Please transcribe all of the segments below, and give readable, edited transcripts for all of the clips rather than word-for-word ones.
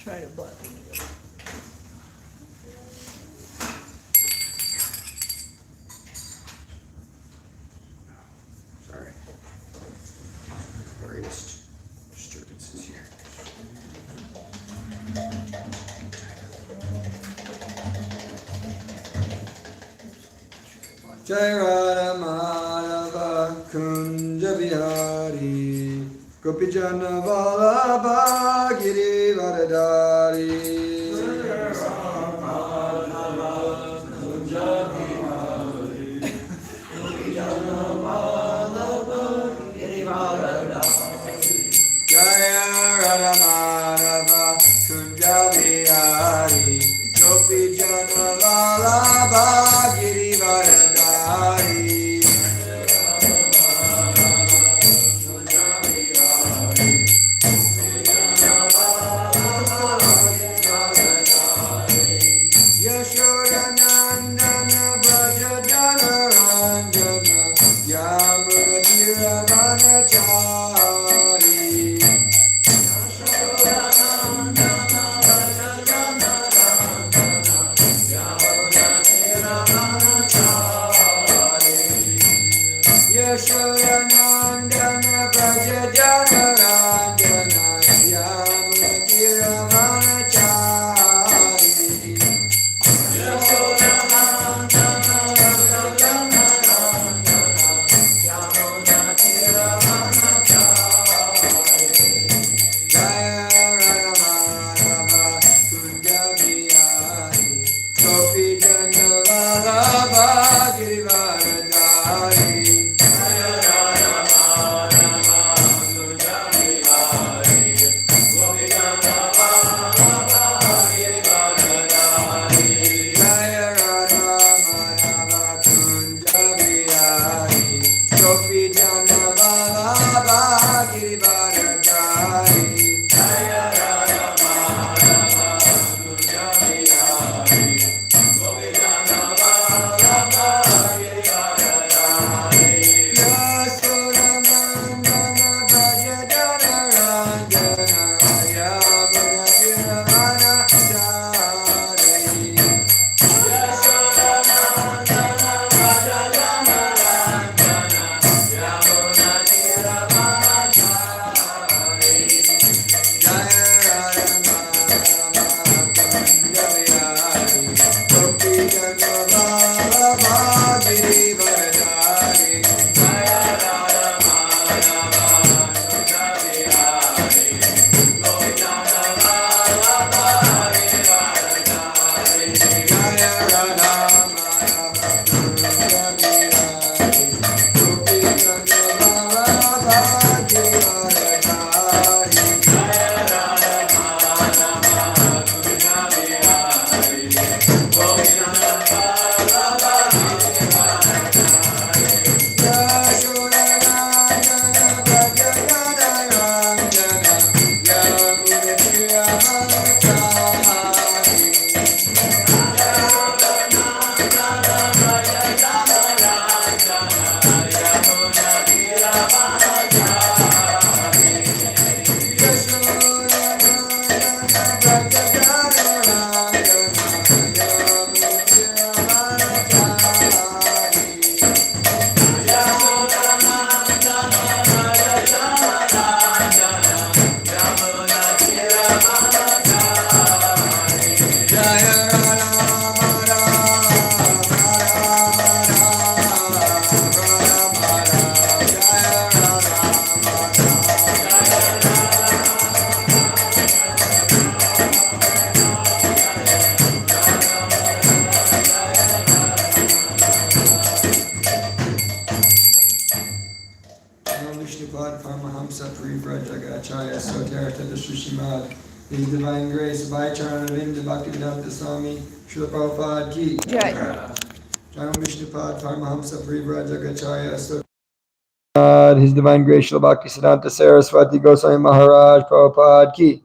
Try to blocking it. Sorry. Various disturbances here. Jai Radha Madhava Kunja Bihari Gopijana Vallabha Giri Varadari Jaya Radha Madhava Kunja Bihari Gopijana Vallabha Giri Varadari Yashodanandana Braja Janaranjana Yamudira Vanachari Yashodanandana Braja Janaranjana Yamudira Vanachari Srimad, His Divine Grace, Bhaicharavinda Bhaktivedanta Swami, Srila Prabhupada Ki. Jai. Jai Vishnupad Paramahamsa Parivrajagacharya Srimad, His Divine Grace, Srila Bhaktisiddhanta Saraswati Goswami Maharaj Prabhupada Ki.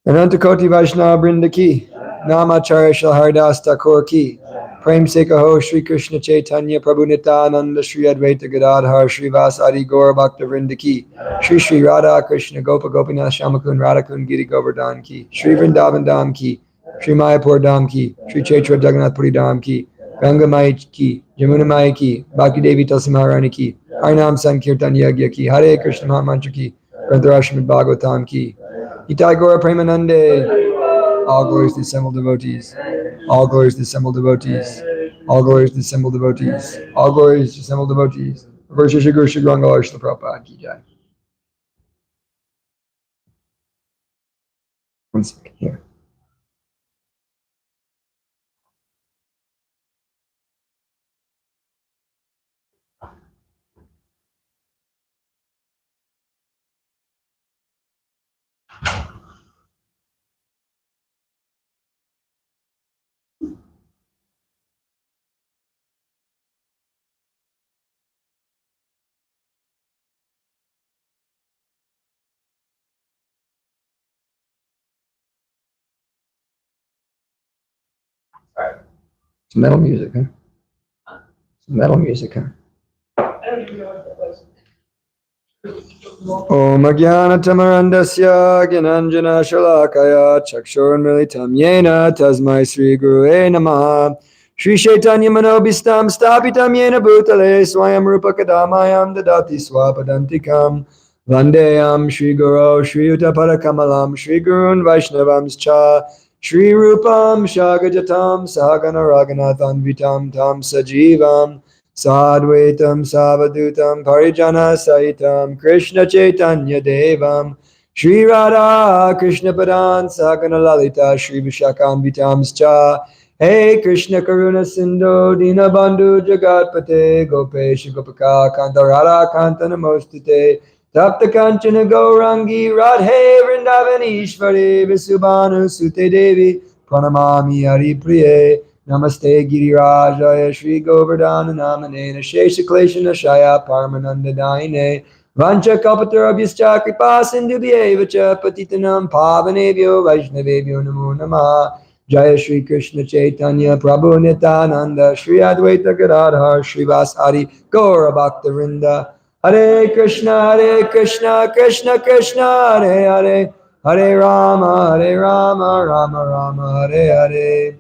Ananta Koti Vaishnava Brinda Ki. Namacharya Shri Haridas Thakur Ki. Prem Se Kaho Shri Krishna Chaitanya Prabhu Nityananda Shri Advaita Gadadhar Shri Vasari Gaur Bhakta Vrinda Ki Shri Shri Radha Krishna Gopa Gopinath Shamakun Radhakun Giri Govardhan Ki Shri Vrindavan Dham Ki Shri Mayapur Dham Ki Shri Chaitra Jagannath Puri Dham Ki Ganga Mai Ki Jamuna Mai Ki Bhakti Devi Tulsi Maharani Ki Harinam Sankirtan Yagya Ki Hare Krishna Mahamantra Ki Grantarashmid Bhagavatam Ki Itai Gora Premanande. All glories to the assembled devotees. All glories to the assembled devotees. All glories to the assembled devotees. All glories to the assembled devotees. Verse Shri Guru Shri Gauranga Shri Prabhupada Ki Jai. One second here. Some metal music, huh? Some metal music, huh? Om Ajnanatamurandasya Gyananjana Shalakaya Chakshurmilitam Yena Tasmai Sri Gurue Namaha Shri Chaitanya Manobhistam Stapitam Yena Bhutale Swayam Rupa Kadamayam Dadati Swapadantikam Vandeyam Shri Guru Shri Utapada Kamalam Shri Gurun Vaishnavamscha Shri Rupam Shagajatam Sahagana Raghunathan Vitam Tam Sajivam Sadvaitam Savadutam Parijana Saitam Krishna Chaitanya Devam Shri Radha Krishna Padan Sagana Lalita Shri Vishakam Hey Krishna Karuna Sindhu Dinabandhu Jagatpate Gopesh Gopaka Kanta Radha Kanta Namostute Tapta Kanchana Gaurangi Radhe Vrindavani Ishvare Visubhanu Sute Devi Pranamami Hari Priye Namaste Girirajaya Shri Govardhana Namanena Shesha Kleshana Shaya Paramananda Daine Vancha Kalpatarabhyascha Kripa Sindhubhyevacha Patitanam Pavanebhyo Vaishnavebhyo Namo Namah Jaya Shri Krishna Chaitanya Prabhu Nityananda Shri Advaita Gadadhar Shri Vasari Gaura Bhakta Vrinda Hare Krishna Krishna Krishna Hare Hare Hare Rama Rama Rama Hare Hare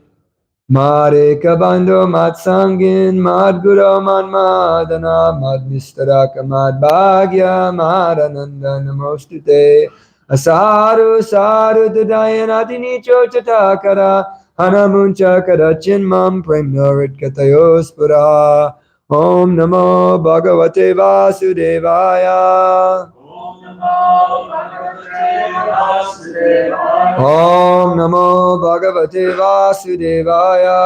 Mare kabando mat sangin mad guru man madana mad mistaraka mad bhagya mad ananda namostute asaru saru dadayanatini chochatakara hanamuncha kadachin mam premnorit katayospura Om Namo Bhagavate Vasudevaya Om Namo Bhagavate Vasudevaya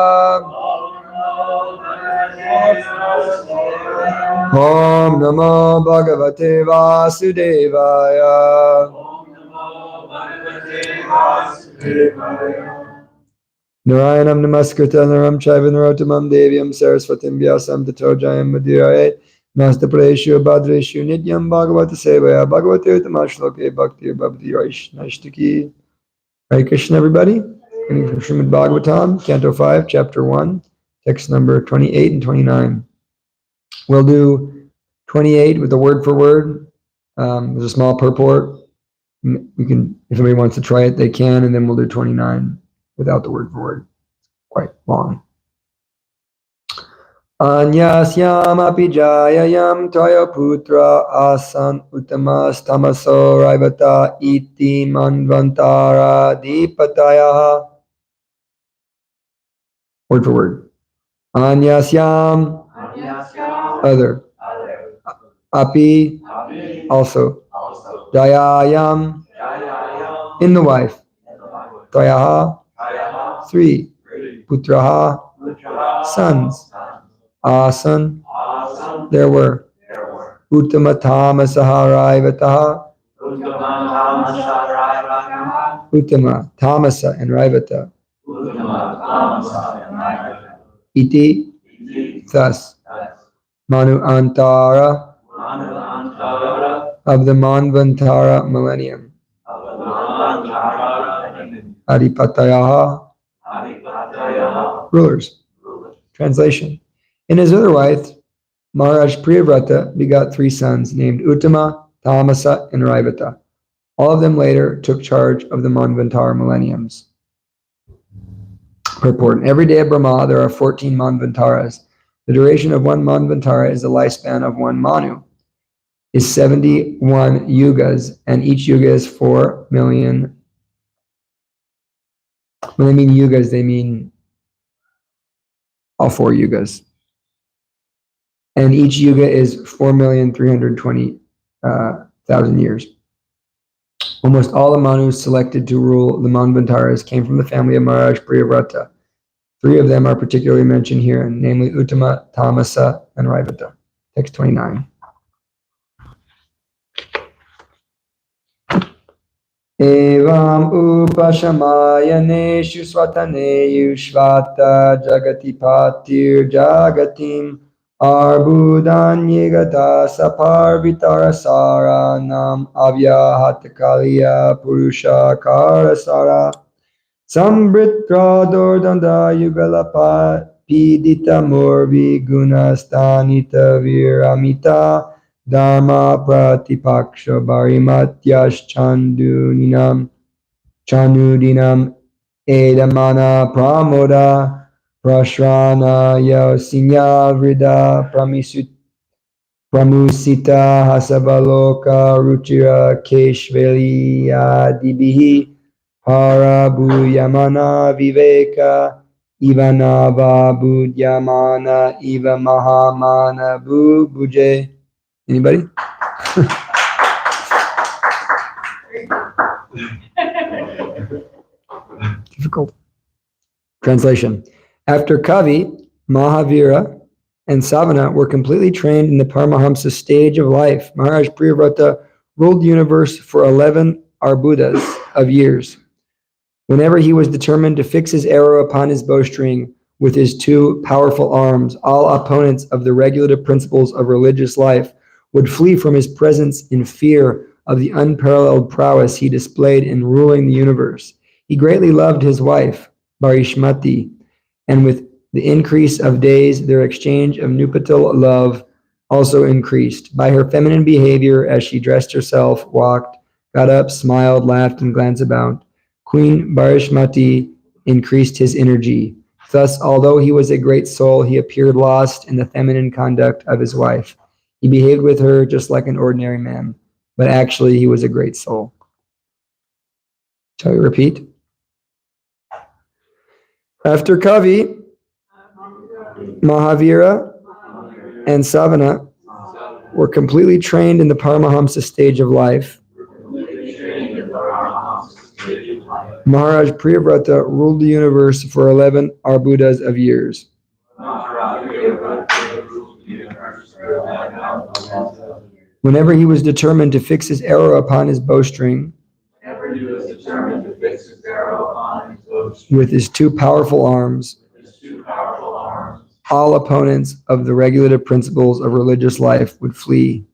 Om Namo Bhagavate Vasudevaya Narayanam Namaskritam Naram Chaiva Narottamam Devyam Saraswatim Vyasam Tato Jayam Madhurayet Nasta Pradeshu Bhadreshu Nityam Bhagavata Sevaya Bhagavate Utamashloke Bhakti Bhavati Vaishnashtaki. Hare Krishna, everybody. Reading from Srimad Bhagavatam, Canto 5, Chapter 1, text number 28 and 29. We'll do 28 with the word for word. There's a small purport. You can, if anybody wants to try it, they can, and then we'll do 29 without the word for word. Quite long. Anyasyam api jayayam toya putra asan utamas tamaso raivata iti manvantara dipataya. Word for word. Anyasyam, other. Api, also. Jayayam, in the wife. Toyaha, 3. Putraha, sons. Asan, there were. Uttamatama Raivataha. Uttama, Tamasa and Raivata. Iti, thus. Manu Antara, of the Manvantara millennium. Adipatayaha, rulers. Translation. In his other wife, Maharaj Priyavrata begot 3 sons named Uttama, Tamasa, and Raivata. All of them later took charge of the Manvantara millenniums. Purport. Every day of Brahma, there are 14 Manvantaras. The duration of one Manvantara is the lifespan of one Manu, is 71 yugas, and each yuga is 4 million. When they mean yugas, they mean all 4 yugas. And each yuga is 4,320,000 years. Almost all the Manus selected to rule the Manvantaras came from the family of Maharaj Priyavrata. 3 of them are particularly mentioned here, namely Uttama, Tamasa, and Raivata. Text 29. Evam upashamayaneshu swataneyu shvata jagatipatir jagatim arbudanyegata saparvitarasara avyahatakaliya purusha karasara sambritradordanda yugalapa pidita morvi gunastanita viramita Dharma pratipaksha barimatyas chanudinam edamana pramoda prashrana yosinya vrida pramusita hasabaloka ruchira keshveli adibihi parabhuyamana viveka ivanava budyamana iva mahamana bhuje. Anybody? Difficult. Translation. After Kavi, Mahavira, and Savana were completely trained in the Paramahamsa stage of life, Maharaj Priyavrata ruled the universe for 11 arbudas of years. Whenever he was determined to fix his arrow upon his bowstring with his 2 powerful arms, all opponents of the regulative principles of religious life would flee from his presence in fear of the unparalleled prowess he displayed in ruling the universe. He greatly loved his wife, Barishmati, and with the increase of days, their exchange of nupatal love also increased. By her feminine behavior, as she dressed herself, walked, got up, smiled, laughed, and glanced about, Queen Barishmati increased his energy. Thus, although he was a great soul, he appeared lost in the feminine conduct of his wife. He behaved with her just like an ordinary man, but actually he was a great soul. Shall we repeat? After Kavi, Mahavira, and Savana were completely trained in the Paramahamsa stage of life, Maharaj Priyavrata ruled the universe for 11 arbudas of years. Whenever he was determined to fix his arrow upon his bowstring with his 2 powerful arms, all opponents of the regulative principles of religious life would flee.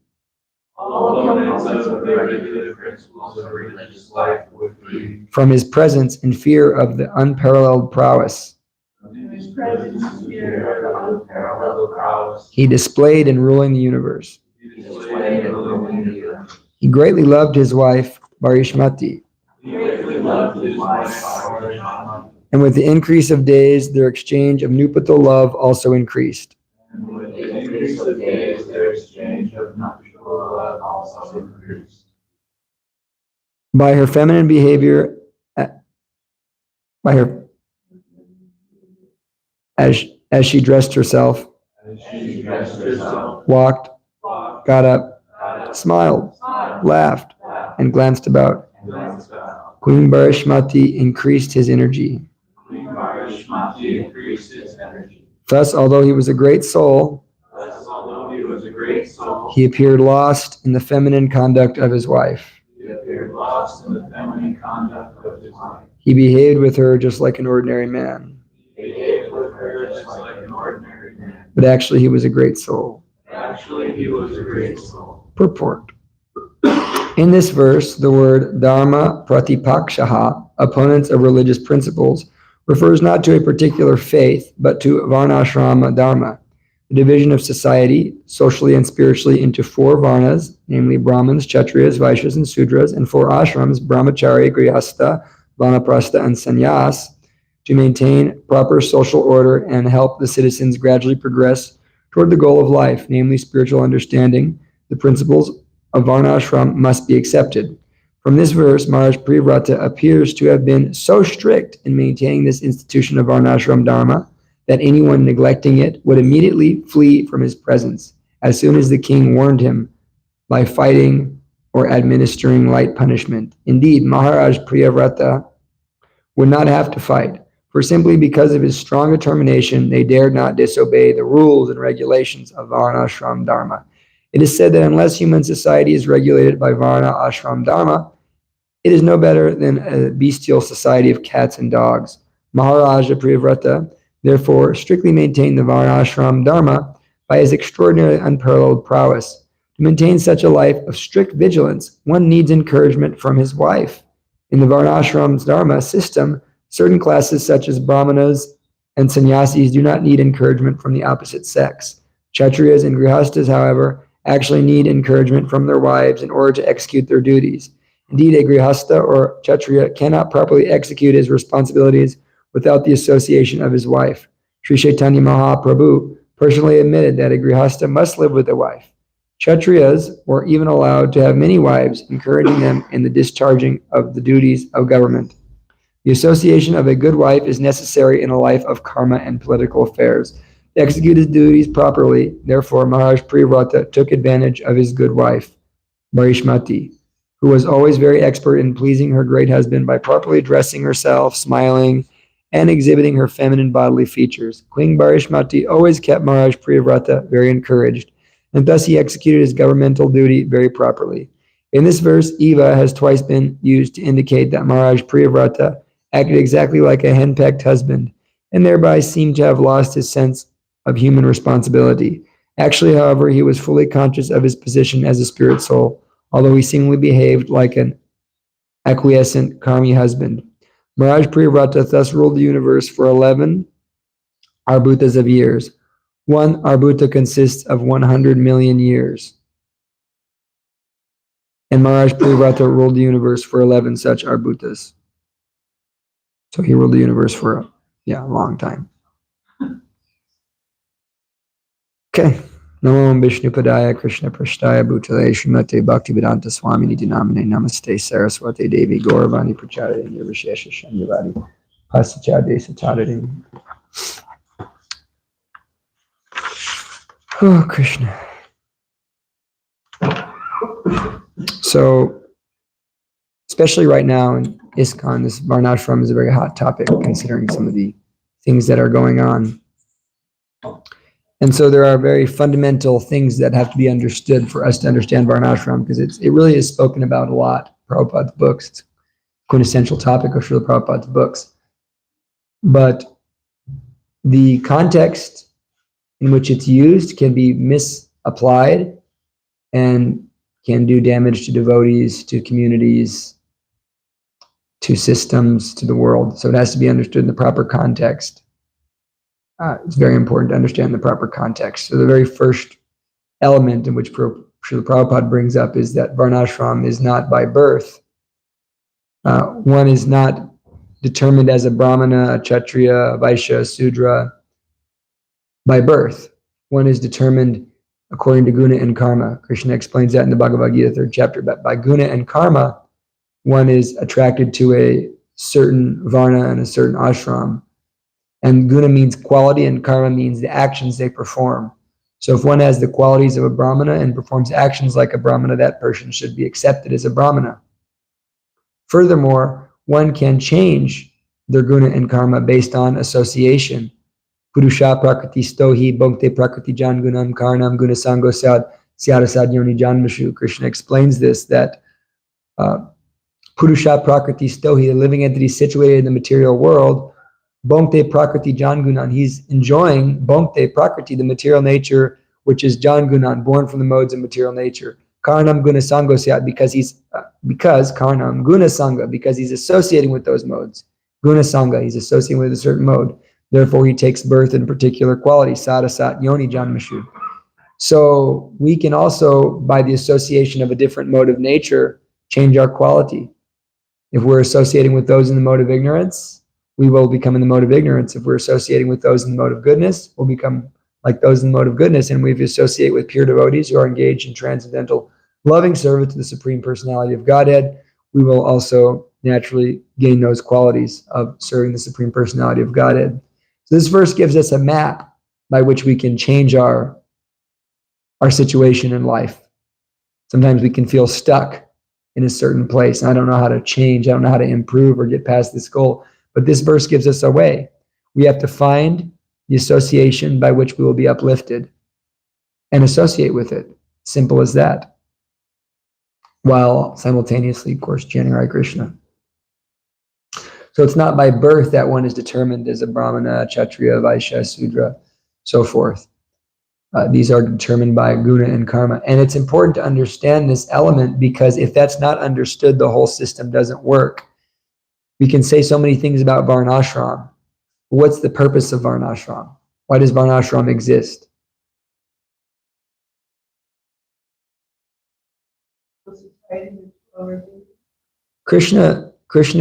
From his presence in fear of the unparalleled prowess he displayed in ruling the universe. He greatly loved his wife, Barishmati. And with the increase of days, their exchange of nupatal love also increased. By her feminine behavior, as she dressed herself, walked, got up, smiled, laughed, and glanced about, Queen Barishmati increased his energy. Thus, although he was a great soul, he appeared lost in the feminine conduct of his wife. He behaved with her just like an ordinary man. But actually, he was a great soul. Purport. In this verse, the word Dharma Pratipakshaha, opponents of religious principles, refers not to a particular faith, but to varnashrama dharma, the division of society, socially and spiritually, into 4 varnas, namely Brahmins, Kshatriyas, Vaishyas, and Sudras, and 4 ashrams, Brahmachari, Grihastha, Vanaprastha, and Sannyas, to maintain proper social order and help the citizens gradually progress toward the goal of life, namely spiritual understanding. The principles of varnashram must be accepted. From this verse, Maharaj Priyavrata appears to have been so strict in maintaining this institution of varnashram dharma that anyone neglecting it would immediately flee from his presence as soon as the king warned him by fighting or administering light punishment. Indeed, Maharaj Priyavrata would not have to fight, for simply because of his strong determination, they dared not disobey the rules and regulations of varnashram dharma. It is said that unless human society is regulated by varna ashram dharma, it is no better than a bestial society of cats and dogs. Maharaja Priyavrata therefore strictly maintained the varnashram dharma by his extraordinarily unparalleled prowess. To maintain such a life of strict vigilance, one needs encouragement from his wife. In the varnashram dharma system, certain classes such as brahmanas and sannyasis do not need encouragement from the opposite sex. Kshatriyas and grihastas, however, actually need encouragement from their wives in order to execute their duties. Indeed, a grihasta or kshatriya cannot properly execute his responsibilities without the association of his wife. Sri Chaitanya Mahaprabhu personally admitted that a grihasta must live with a wife. Kshatriyas were even allowed to have many wives, encouraging them in the discharging of the duties of government. The association of a good wife is necessary in a life of karma and political affairs. To execute his duties properly, therefore, Maharaj Priyavrata took advantage of his good wife, Bharishmati, who was always very expert in pleasing her great husband by properly dressing herself, smiling, and exhibiting her feminine bodily features. Queen Bharishmati always kept Maharaj Priyavrata very encouraged, and thus he executed his governmental duty very properly. In this verse, Eva has twice been used to indicate that Maharaj Priyavrata acted exactly like a henpecked husband, and thereby seemed to have lost his sense of human responsibility. Actually, however, he was fully conscious of his position as a spirit soul, although he seemingly behaved like an acquiescent karmi husband. Maharaj Priyavrata thus ruled the universe for 11 arbhutas of years. One arbhuta consists of 100 million years. And Maharaj Priyavrata ruled the universe for 11 such arbhutas. So he ruled the universe for a long time. Okay. Namo Vishnu Padaya Krishna Prashtaya Bhutale Srimate Bhaktivedanta Swami Niti Namane Namaste Saraswati Devi Gauravani Prachari Nirvishesha Shanyavadi Pasachade Satadari. Oh, Krishna. So, especially right now in ISKCON, this Varnashram is a very hot topic considering some of the things that are going on. And so there are very fundamental things that have to be understood for us to understand Varnashram, because it really is spoken about a lot. Prabhupada's books, it's a quintessential topic of Srila Prabhupada's books. But the context in which it's used can be misapplied and can do damage to devotees, to communities, to systems, to the world. So it has to be understood in the proper context. It's very important to understand the proper context. So the very first element in which Srila Prabhupada brings up is that Varnashram is not by birth. One is not determined as a Brahmana, a Kshatriya, a Vaishya, a Sudra by birth. One is determined according to guna and karma. Krishna explains that in the Bhagavad Gita, 3rd chapter. But by guna and karma, one is attracted to a certain varna and a certain ashram. And guna means quality and karma means the actions they perform. So if one has the qualities of a brahmana and performs actions like a brahmana, that person should be accepted as a brahmana. Furthermore, one can change their guna and karma based on association. Purusha prakriti stohi bhakte prakriti jan gunam karnam guna sango sad syarasad yoni janmashu. Krishna explains this, that Purusha prakriti stohi, the living entity situated in the material world, Bhakte Prakriti Jangunan, he's enjoying Bhakte Prakriti, the material nature, which is Jangunan, born from the modes of material nature. Karnam Guna Sango Syat, because Karnam Guna Sangha, because he's associating with those modes. Guna Sangha, he's associating with a certain mode. Therefore, he takes birth in a particular quality, Sadasat Yoni Janmashu. So we can also, by the association of a different mode of nature, change our quality. If we're associating with those in the mode of ignorance, we will become in the mode of ignorance. If we're associating with those in the mode of goodness, we'll become like those in the mode of goodness. And we associate with pure devotees who are engaged in transcendental loving service to the Supreme Personality of Godhead, we will also naturally gain those qualities of serving the Supreme Personality of Godhead. So this verse gives us a map by which we can change our situation in life. Sometimes we can feel stuck in a certain place. I don't know how to change. I don't know how to improve or get past this goal. But this verse gives us a way. We have to find the association by which we will be uplifted and associate with it. Simple as that. While simultaneously, of course, chanting Hare Krishna. So it's not by birth that one is determined as a Brahmana, Kshatriya, Vaishya, Sudra, so forth. These are determined by guna and karma. And it's important to understand this element, because if that's not understood, the whole system doesn't work. We can say so many things about Varnashram. What's the purpose of Varnashram? Why does Varnashram exist? Krishna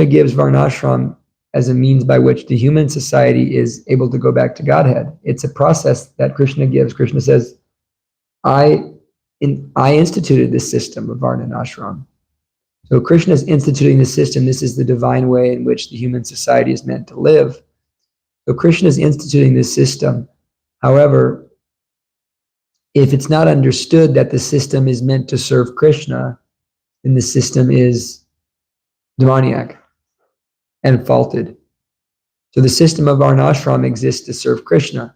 gives Varnashram as a means by which the human society is able to go back to Godhead. It's a process that Krishna gives. Krishna says, I instituted this system of Varna and Ashram. So Krishna is instituting this system. This is the divine way in which the human society is meant to live. So Krishna is instituting this system. However, if it's not understood that the system is meant to serve Krishna, then the system is demoniac and faulted. So the system of Varnashram exists to serve Krishna.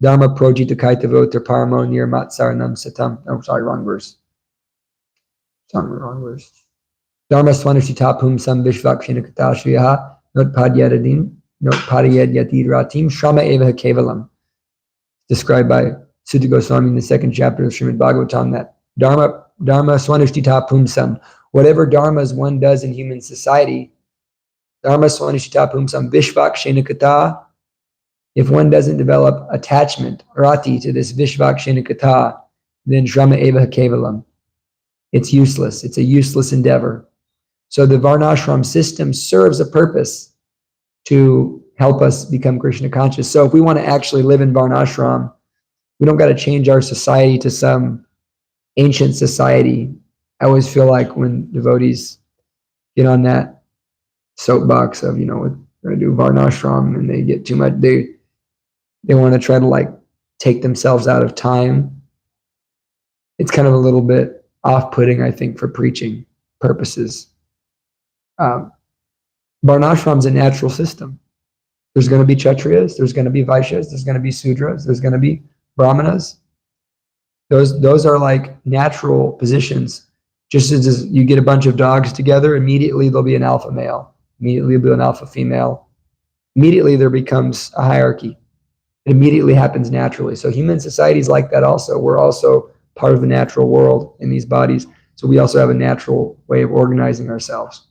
Dharma projita kaitavotar paramo nirmatsaranam satam. Oh, sorry, wrong verse. Wrong verse. Dharma swanashita pumsam vishvakshina katashriyaha notpadyadadim notpadyadyatir shrama eva kevalam. Described by Sutta Goswami in the second chapter of Srimad Bhagavatam, that Dharma swanashita pumsam, whatever dharmas one does in human society, Dharma swanishita pumsam vishvakshena kata, if one doesn't develop attachment, rati, to this vishvakshena kata, then shrama eva kevalam. It's useless. It's a useless endeavor. So the Varnashram system serves a purpose to help us become Krishna conscious. So if we want to actually live in Varnashram, we don't got to change our society to some ancient society. I always feel like when devotees get on that soapbox of, we're going to do Varnashram, and they get too much, they want to try to take themselves out of time. It's kind of a little bit off-putting, I think, for preaching purposes. Varnashram is a natural system. There's going to be Kshatriyas, there's going to be Vaishyas, there's going to be Sudras, there's going to be Brahmanas. Those are like natural positions. Just as you get a bunch of dogs together, immediately there'll be an alpha male. Immediately there'll be an alpha female. Immediately there becomes a hierarchy. It immediately happens naturally. So human society is like that also. We're also part of the natural world in these bodies. So we also have a natural way of organizing ourselves.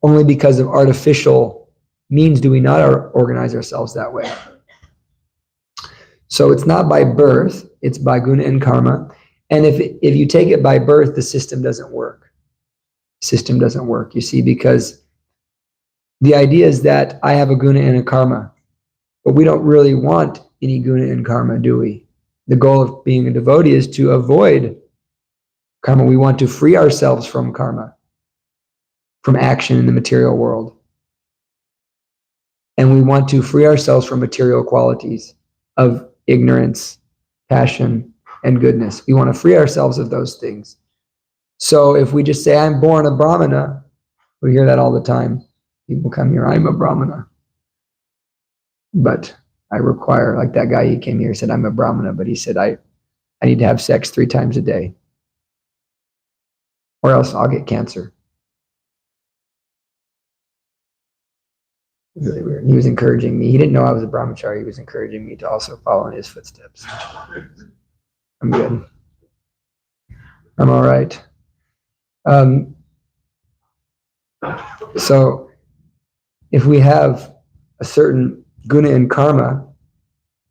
Only because of artificial means do we not organize ourselves that way. So it's not by birth, it's by guna and karma. And if you take it by birth, the system doesn't work. The system doesn't work, you see, because the idea is that I have a guna and a karma, but we don't really want any guna and karma, do we? The goal of being a devotee is to avoid karma. We want to free ourselves from karma, from action in the material world. And we want to free ourselves from material qualities of ignorance, passion, and goodness. We want to free ourselves of those things. So if we just say, I'm born a Brahmana, we hear that all the time. People come here, I'm a Brahmana. But I require, like that guy, he came here, said, I'm a Brahmana, but he said, I need to have sex 3 times a day, or else I'll get cancer. Really weird. He was encouraging me. He didn't know I was a brahmachari. He was encouraging me to also follow in his footsteps. I'm good. I'm all right. So if we have a certain guna and karma,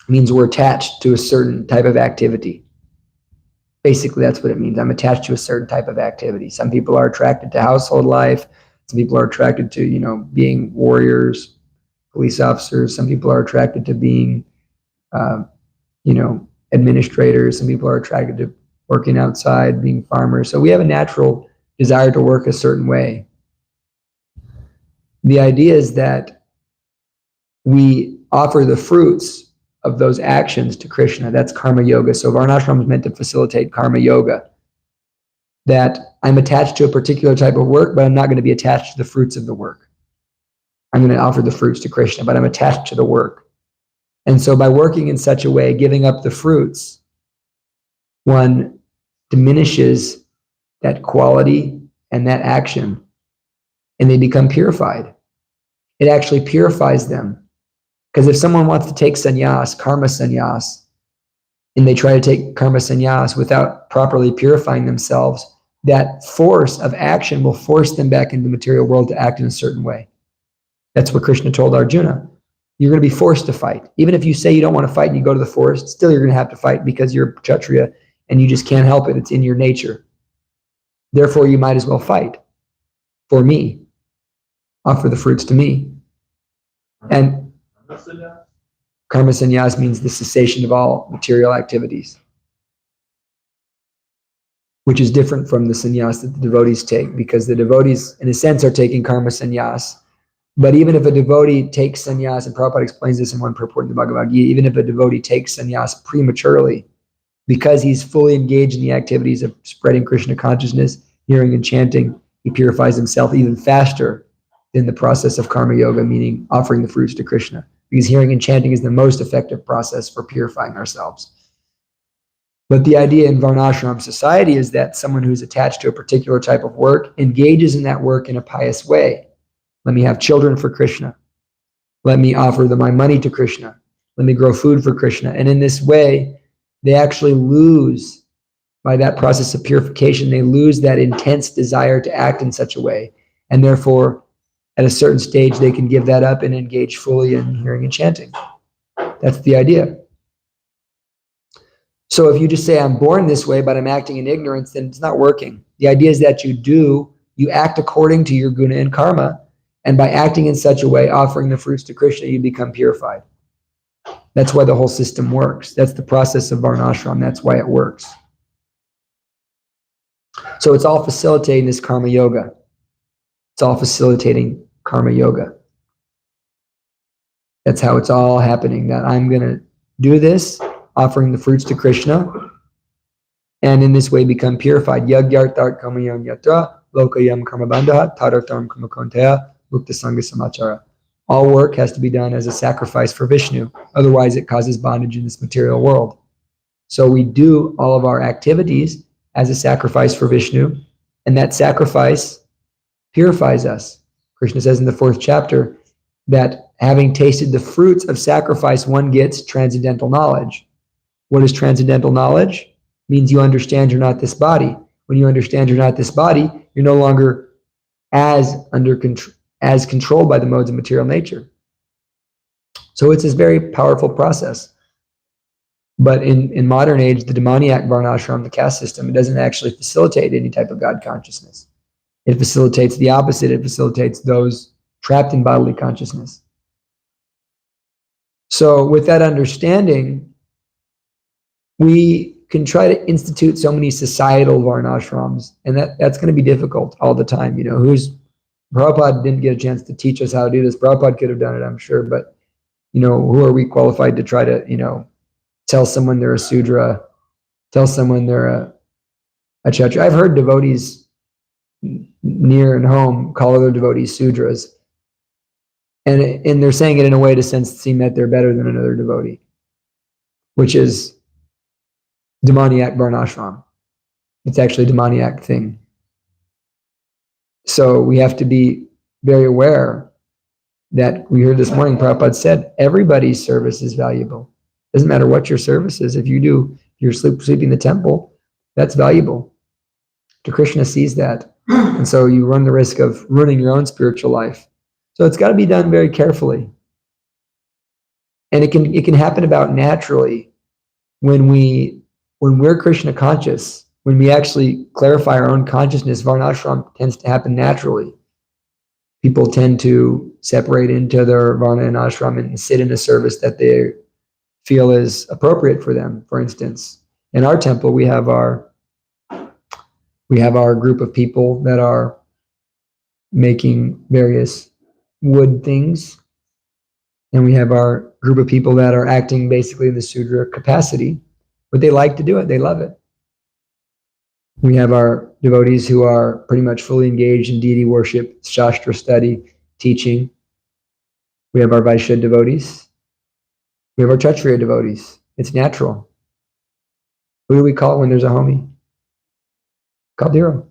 it means we're attached to a certain type of activity. Basically, that's what it means. I'm attached to a certain type of activity. Some people are attracted to household life. Some people are attracted to, being warriors, police officers. Some people are attracted to being, administrators. Some people are attracted to working outside, being farmers. So we have a natural desire to work a certain way. The idea is that we offer the fruits of those actions to Krishna. That's karma yoga. So Varnashram is meant to facilitate karma yoga. That I'm attached to a particular type of work, but I'm not going to be attached to the fruits of the work. I'm going to offer the fruits to Krishna, but I'm attached to the work. And so by working in such a way, giving up the fruits, one diminishes that quality and that action, and they become purified. It actually purifies them. Because if someone wants to take sannyas, karma sannyas, and they try to take karma sannyas without properly purifying themselves, that force of action will force them back into the material world to act in a certain way. That's what Krishna told Arjuna. You're going to be forced to fight. Even if you say you don't want to fight and you go to the forest, still you're going to have to fight because you're a Kshatriya and you just can't help it. It's in your nature. Therefore, you might as well fight for me. Offer the fruits to me. And karma sannyas means the cessation of all material activities, which is different from the sannyas that the devotees take, because the devotees, in a sense, are taking karma sannyas. But even if a devotee takes sannyas, and Prabhupada explains this in one purport in the Bhagavad Gita, even if a devotee takes sannyas prematurely, because he's fully engaged in the activities of spreading Krishna consciousness, hearing and chanting, he purifies himself even faster than the process of karma yoga, meaning offering the fruits to Krishna. Because hearing and chanting is the most effective process for purifying ourselves. But the idea in Varnashram society is that someone who's attached to a particular type of work engages in that work in a pious way. Let me have children for Krishna. Let me offer my money to Krishna. Let me grow food for Krishna. And in this way, they actually lose, by that process of purification, they lose that intense desire to act in such a way. And therefore, at a certain stage, they can give that up and engage fully in hearing and chanting. That's the idea. So if you just say, I'm born this way, but I'm acting in ignorance, then it's not working. The idea is that you act according to your guna and karma, and by acting in such a way, offering the fruits to Krishna, you become purified. That's why the whole system works. That's the process of Varnashram. That's why it works. So it's all facilitating this karma yoga. It's all facilitating karma yoga. That's how it's all happening, that I'm going to do this, offering the fruits to Krishna, and in this way become purified. Yagyartart kamayam yatra, lokayam karmabandha, tadartam kamakonteya, mukta sangha samachara. All work has to be done as a sacrifice for Vishnu. Otherwise, it causes bondage in this material world. So we do all of our activities as a sacrifice for Vishnu, and that sacrifice purifies us. Krishna says in the 4th chapter that having tasted the fruits of sacrifice, one gets transcendental knowledge. What is transcendental knowledge? It means you understand you're not this body. When you understand you're not this body, you're no longer as controlled by the modes of material nature. So it's this very powerful process. But in modern age, the demoniac varnashram, the caste system, it doesn't actually facilitate any type of God consciousness. It facilitates the opposite. It facilitates those trapped in bodily consciousness. So with that understanding, we can try to institute so many societal varnashrams, and that's going to be difficult all the time. Prabhupada didn't get a chance to teach us how to do this. Prabhupada could have done it, I'm sure, but who are we qualified to try to tell someone they're a Sudra, tell someone they're a Kshatriya. I've heard devotees near and home call other devotees Sudras, and they're saying it in a way to seem that they're better than another devotee, which is demoniac varnashram. It's actually a demoniac thing. So we have to be very aware that we heard this morning, Prabhupada said, everybody's service is valuable. Doesn't matter what your service is. If you're sleeping in the temple, that's valuable. Krishna sees that. And so you run the risk of ruining your own spiritual life. So it's got to be done very carefully. And it can happen about naturally when we're Krishna conscious, when we actually clarify our own consciousness. Varnashram tends to happen naturally. People tend to separate into their varna and ashram and sit in a service that they feel is appropriate for them. For instance, in our temple, we have our group of people that are making various wood things, and we have our group of people that are acting basically in the Sudra capacity, but they like to do it, they love it. We have our devotees who are pretty much fully engaged in deity worship, Shastra study, teaching. We have our Vaishya devotees. We have our Kshatriya devotees. It's natural. Who do we call when there's a homie? Kaldero.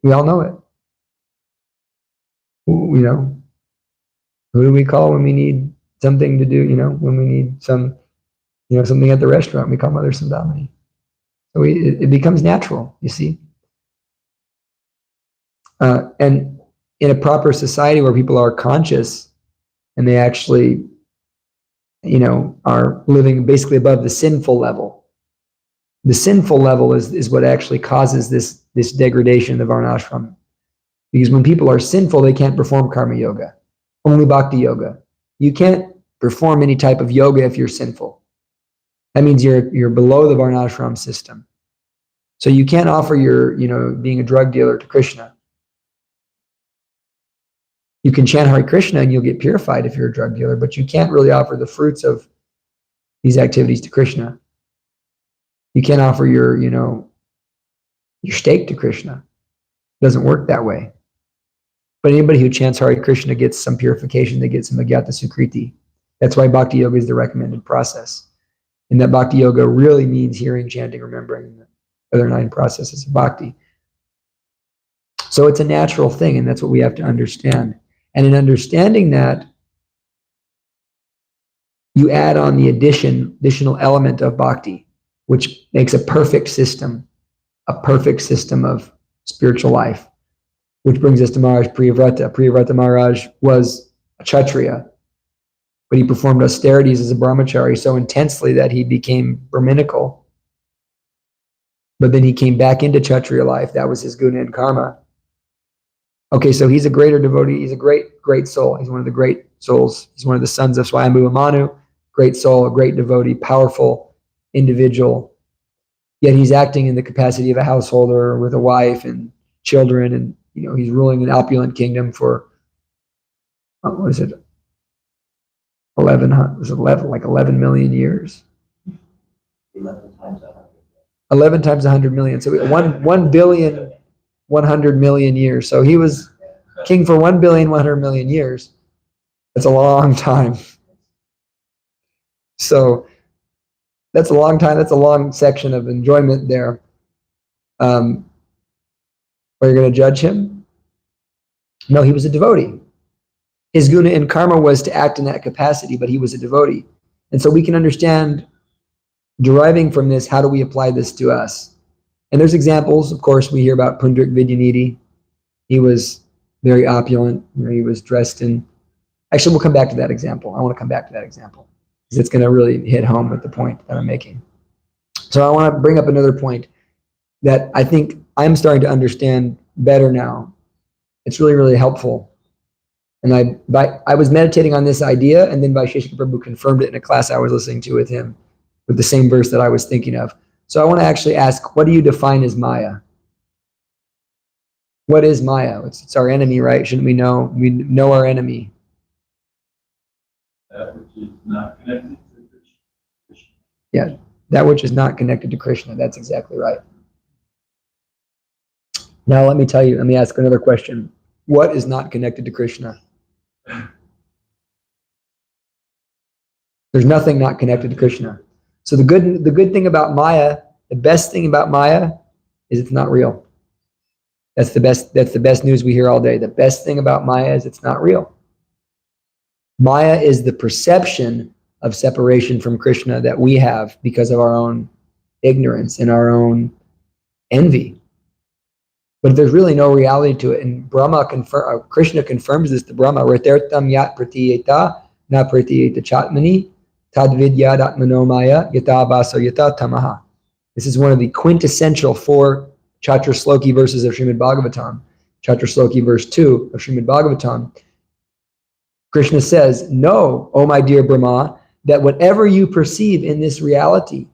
We all know it. You know, who do we call when we need something to do? You know, when we need something at the restaurant, we call Mother Sandamani. So it becomes natural, you see. And in a proper society where people are conscious and they actually, are living basically above the sinful level. The sinful level is what actually causes this degradation of varnashram. Because when people are sinful, they can't perform karma yoga, only bhakti yoga. You can't perform any type of yoga if you're sinful. That means you're below the varnashram system. So you can't offer your, being a drug dealer to Krishna. You can chant Hare Krishna and you'll get purified if you're a drug dealer, but you can't really offer the fruits of these activities to Krishna. You can't offer your steak to Krishna. It doesn't work that way. But anybody who chants Hare Krishna gets some purification, they get some Agyata Sukriti. That's why Bhakti Yoga is the recommended process. And that Bhakti Yoga really means hearing, chanting, remembering the other 9 processes of Bhakti. So it's a natural thing, and that's what we have to understand. And in understanding that, you add on the additional element of Bhakti, which makes a perfect system of spiritual life. Which brings us to Maharaj Priyavrata. Priyavrata Maharaj was a Kshatriya, but he performed austerities as a brahmachari so intensely that he became Brahminical. But then he came back into Kshatriya life. That was his guna and karma. Okay, so he's a greater devotee. He's a great, great soul. He's one of the great souls. He's one of the sons of Swayambhuva Manu. Great soul, a great devotee, powerful individual. Yet he's acting in the capacity of a householder with a wife and children, and he's ruling an opulent kingdom for, what is it? 11 million years. 11 times 100. 11 times 100 million. So 1 billion, 100 million years. So he was king for 1 billion, 100 million years. That's a long time. So that's a long time. That's a long section of enjoyment there. Are you going to judge him? No, he was a devotee. His guna and karma was to act in that capacity, but he was a devotee. And so we can understand, deriving from this, how do we apply this to us? And there's examples. Of course, we hear about Pundrik Vidyanidhi. He was very opulent. He was dressed in... Actually, we'll come back to that example. I want to come back to that example because it's going to really hit home with the point that I'm making. So I want to bring up another point that I think I'm starting to understand better now. It's really, really helpful. And I was meditating on this idea, and then Vaisheshika Prabhu confirmed it in a class I was listening to with him, with the same verse that I was thinking of. So I want to actually ask, what do you define as Maya? What is Maya? It's our enemy, right? Shouldn't we know? We know our enemy. That which is not connected to Krishna. Yeah, that which is not connected to Krishna. That's exactly right. Now let me ask another question. What is not connected to Krishna? There's nothing not connected to Krishna. So the good thing about Maya, the best thing about Maya is it's not real. That's the best news we hear all day. The best thing about Maya is it's not real. Maya is the perception of separation from Krishna that we have because of our own ignorance and our own envy. But there's really no reality to it. And Krishna confirms this to Brahma. Ratertam yat pratiyeta na pratiyeta chatmani tadvidyad atmanomaya yata vaso yata tamaha. This is one of the quintessential 4 Chaturshloki verses of Srimad Bhagavatam. Chaturshloki verse 2 of Srimad Bhagavatam. Krishna says, know, O my dear Brahma, that whatever you perceive in this reality,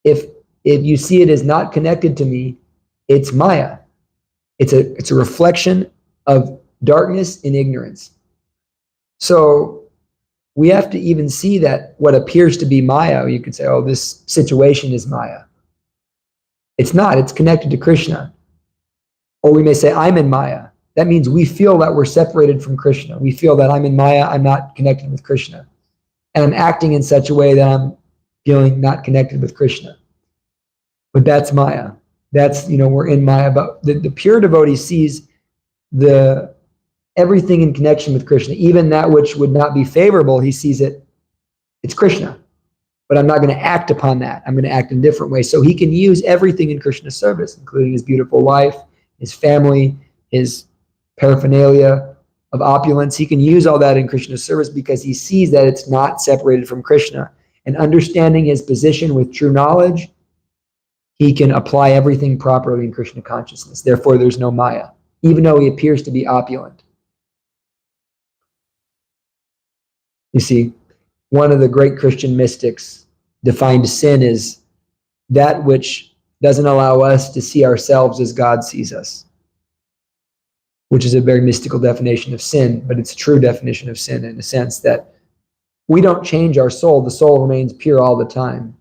if you see it as not connected to me, it's Maya. It's a reflection of darkness and ignorance. So we have to even see that what appears to be Maya, you could say, oh, this situation is Maya. It's not, it's connected to Krishna. Or we may say, I'm in Maya. That means we feel that we're separated from Krishna. We feel that I'm in Maya, I'm not connected with Krishna. And I'm acting in such a way that I'm feeling not connected with Krishna. But that's Maya. That's, we're in Maya. But the pure devotee sees everything in connection with Krishna, even that which would not be favorable, he sees it's Krishna. But I'm not going to act upon that. I'm going to act in a different way. So he can use everything in Krishna's service, including his beautiful wife, his family, his paraphernalia of opulence. He can use all that in Krishna's service because he sees that it's not separated from Krishna. And understanding his position with true knowledge, he can apply everything properly in Krishna consciousness. Therefore, there's no Maya, even though he appears to be opulent. You see, one of the great Christian mystics defined sin as that which doesn't allow us to see ourselves as God sees us, which is a very mystical definition of sin, but it's a true definition of sin in the sense that we don't change our soul. The soul remains pure all the time.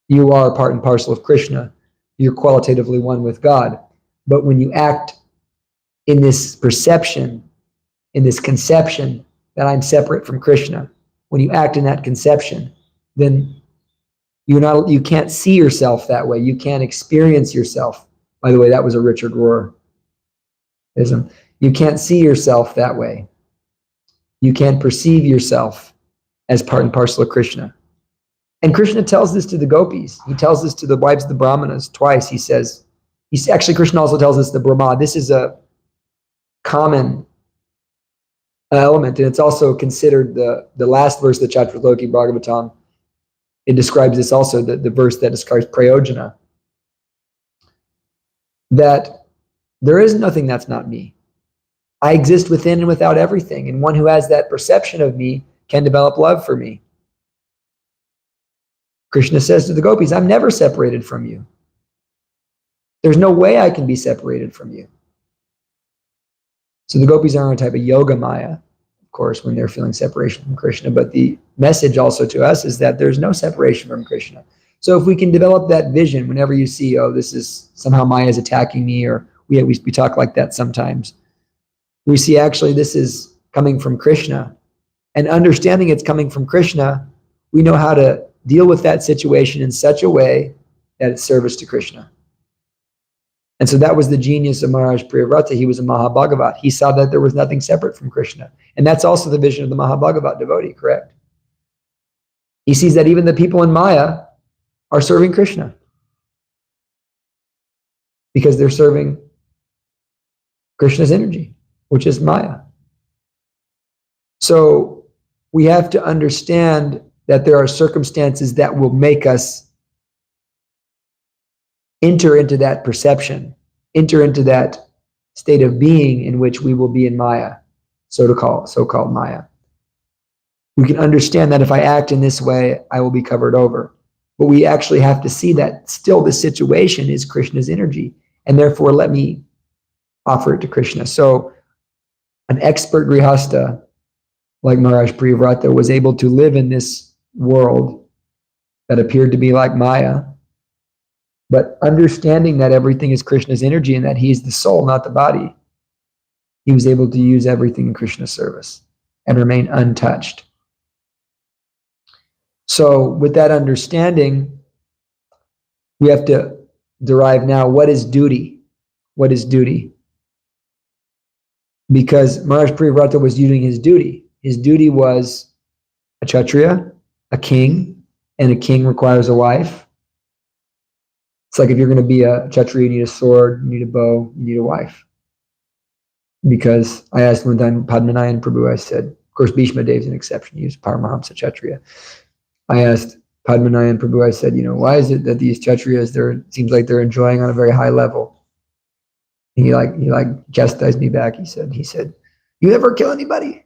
You are part and parcel of Krishna. You're qualitatively one with God. But when you act in this perception, in this conception that I'm separate from Krishna, when you act in that conception, then you can't see yourself that way. You can't experience yourself. By the way, that was a Richard Rohr-ism. You can't see yourself that way. You can't perceive yourself as part and parcel of Krishna. And Krishna tells this to the gopis. He tells this to the wives of the brahmanas twice. Actually, Krishna also tells this to Brahma. This is a common element, and it's also considered the last verse of the Chaturshloki Bhagavatam. It describes this also, the verse that describes prayojana. That there is nothing that's not me. I exist within and without everything, and one who has that perception of me can develop love for me. Krishna says to the gopis, I'm never separated from you. There's no way I can be separated from you. So the gopis are in a type of yoga maya, of course, when they're feeling separation from Krishna. But the message also to us is that there's no separation from Krishna. So if we can develop that vision whenever you see, oh, this is somehow Maya is attacking me, or we talk like that sometimes. We see actually this is coming from Krishna. And understanding it's coming from Krishna, we know how to deal with that situation in such a way that it's service to Krishna. And so that was the genius of Maharaj Priyavrata. He was a Mahabhagavat. He saw that there was nothing separate from Krishna. And that's also the vision of the Mahabhagavat devotee, correct? He sees that even the people in Maya are serving Krishna because they're serving Krishna's energy, which is Maya. So we have to understand that there are circumstances that will make us enter into that perception, enter into that state of being in which we will be in Maya, so-called Maya. We can understand that if I act in this way, I will be covered over. But we actually have to see that still the situation is Krishna's energy, and therefore let me offer it to Krishna. So an expert grihasta like Maharaj Priyavrata was able to live in this world that appeared to be like Maya, but understanding that everything is Krishna's energy and that he's the soul, not the body, he was able to use everything in Krishna's service and remain untouched. So with that understanding, we have to derive now, what is duty? What is duty? Because Maharaj Priyavrata was doing his duty. His duty was a Kshatriya, a king, and a king requires a wife. It's like if you're going to be a Kshatriya, you need a sword, you need a bow, you need a wife. Because I asked one time Padmanabhan Prabhu, I said, of course, Bhishma Dev's an exception. He was Paramahamsa Kshatriya. I asked Padmanabhan Prabhu, I said, why is it that these Kshatriyas, it seems like they're enjoying on a very high level? And he chastised me back. He said, you ever kill anybody?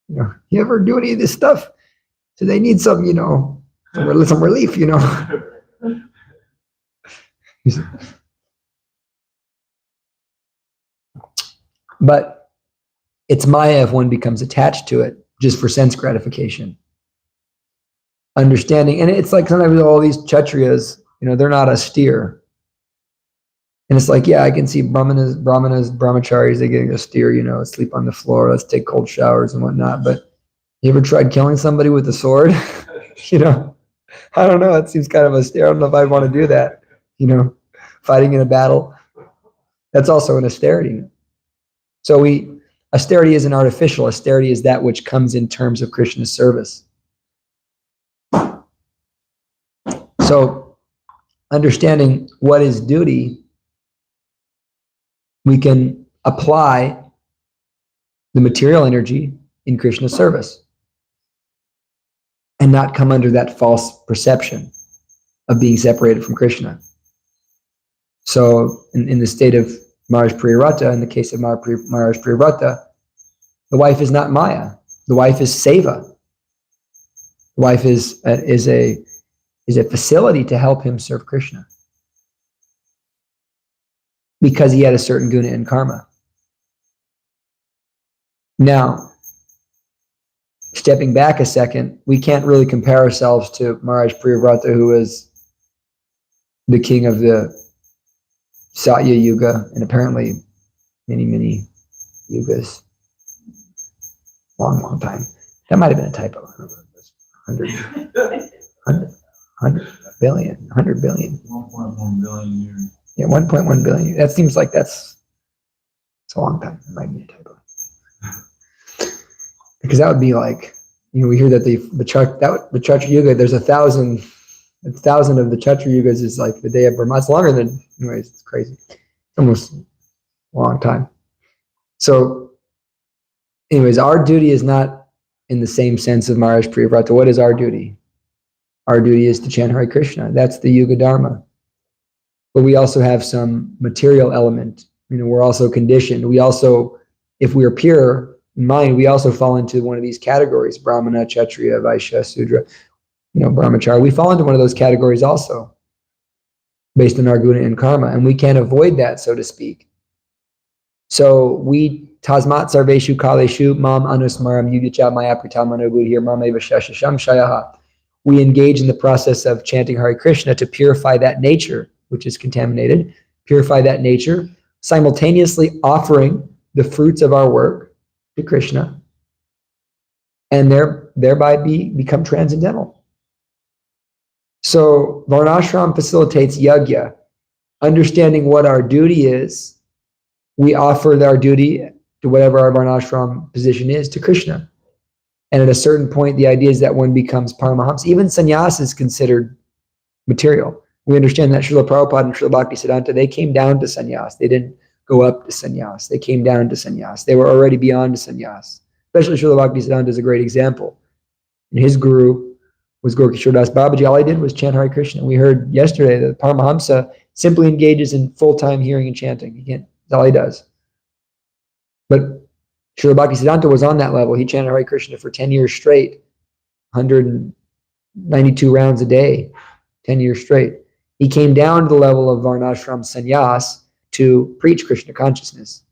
You ever do any of this stuff? So they need some, some relief, But it's Maya if one becomes attached to it just for sense gratification. Understanding, and it's like sometimes all these Kshatriyas, they're not austere. And it's like, yeah, I can see brahmacharis, they get austere, sleep on the floor, let's take cold showers and whatnot. But you ever tried killing somebody with a sword? I don't know. It seems kind of austere. I don't know if I want to do that. Fighting in a battle. That's also an austerity. So austerity isn't artificial. Austerity is that which comes in terms of Krishna's service. So understanding what is duty, we can apply the material energy in Krishna's service and not come under that false perception of being separated from Krishna. So in the state of Maharaj Priyavrata, in the case of Maharaj Priyavrata, the wife is not Maya. The wife is Seva. The wife is a facility to help him serve Krishna, because he had a certain guna and karma. Now, stepping back a second, we can't really compare ourselves to Maharaj Priyavrata, who is the king of the Satya Yuga, and apparently many, many yugas. Long time. That might have been a typo. 100 billion. 100 billion. 1.1 billion years. Yeah, 1.1 billion. That seems like it's a long time. It might be a typo. Because that would be like, we hear that the Kshatriya Yuga, there's 1,000 of the Kshatriya Yugas is like the day of Brahma. It's longer than, anyways, it's crazy. Almost a long time. So, anyways, our duty is not in the same sense of Maharaj Priyavrata. What is our duty? Our duty is to chant Hare Krishna. That's the Yuga Dharma. But we also have some material element. We're also conditioned. We also, if we are pure in mind, we also fall into one of these categories: Brahmana, Kshatriya, Vaishya, Sudra, Brahmachari. We fall into one of those categories also, based on our guna and karma, and we can't avoid that, so to speak. So we tasmat sarveshu kaleshu mam anusmaram yudicha maya pritamanobuddhir mameva shashasham shayaha. We engage in the process of chanting Hare Krishna to purify that nature which is contaminated, purify that nature, simultaneously offering the fruits of our work to Krishna, and thereby become transcendental. So Varnashram facilitates yajna. Understanding what our duty is, we offer our duty to whatever our Varnashram position is to Krishna. And at a certain point, the idea is that one becomes Paramahamsa. Even sannyas is considered material. We understand that Srila Prabhupada and Srila Bhaktisiddhanta, they came down to sannyas. They didn't go up to sannyas. They came down to sannyas. They were already beyond sannyas. Especially Srila Bhaktisiddhanta is a great example. And his guru was Gauranga Das Babaji. All he did was chant Hare Krishna. We heard yesterday that Paramahamsa simply engages in full-time hearing and chanting. That's all he does. But Srila Bhaktisiddhanta was on that level. He chanted Hare Krishna for 10 years straight, 192 rounds a day, 10 years straight. He came down to the level of Varnashram sannyas to preach Krishna consciousness.